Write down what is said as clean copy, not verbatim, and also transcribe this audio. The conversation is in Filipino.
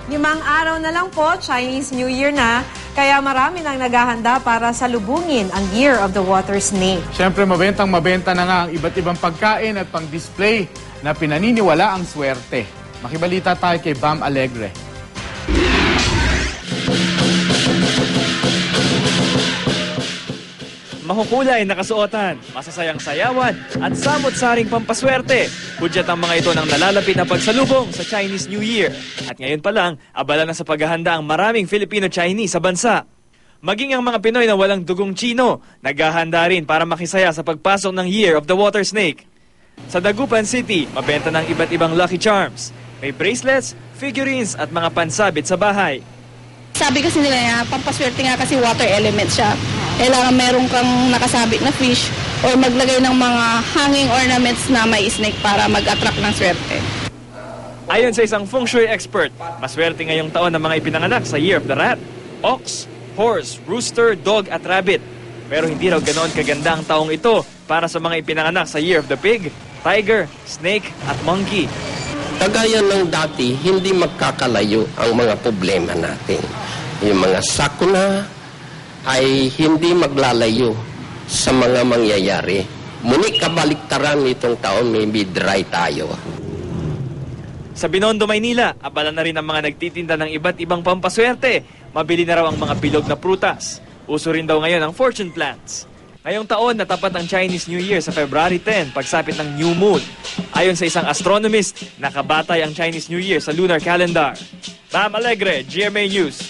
5 araw na lang po, Chinese New Year na, kaya marami nang naghahanda para salubungin ang Year of the Water Snake. Siyempre, mabenta na nga ang iba't ibang pagkain at pang-display na pinaniniwala ang swerte. Makibalita tayo kay Bam Alegre. Mahukulay na kasuotan, masasayang sayawan at samot-saring pampaswerte. Hudyat ang mga ito ng nalalapit na pagsalubong sa Chinese New Year. At ngayon pa lang, abala na sa paghahanda ang maraming Filipino-Chinese sa bansa. Maging ang mga Pinoy na walang dugong Chino, naghahanda rin para makisaya sa pagpasok ng Year of the Water Snake. Sa Dagupan City, mabenta ng iba't ibang Lucky Charms. May bracelets, figurines at mga pansabit sa bahay. Sabi kasi nila pampaswerte nga kasi water element siya. Kailangan meron kang nakasabit na fish or maglagay ng mga hanging ornaments na may snake para mag-attract ng swerte. Ayon sa isang feng shui expert, maswerte ngayong taon ng mga ipinanganak sa Year of the Rat, Ox, Horse, Rooster, Dog at Rabbit. Pero hindi raw ganoon kaganda ang taong ito para sa mga ipinanganak sa Year of the Pig, Tiger, Snake at Monkey. Kagaya ng dati, hindi magkakalayo ang mga problema natin. Yung mga sakuna ay hindi maglalayo sa mga mangyayari. Muni kabaliktaran nitong taon, maybe dry tayo. Sa Binondo, Maynila, abala na rin ang mga nagtitinda ng iba't ibang pampaswerte. Mabili na raw ang mga bilog na prutas. Uso rin daw ngayon ang fortune plants. Ngayong taon, natapat ang Chinese New Year sa February 10, pagsapit ng New Moon. Ayon sa isang astronomist, nakabatay ang Chinese New Year sa lunar calendar. Bam Alegre, GMA News.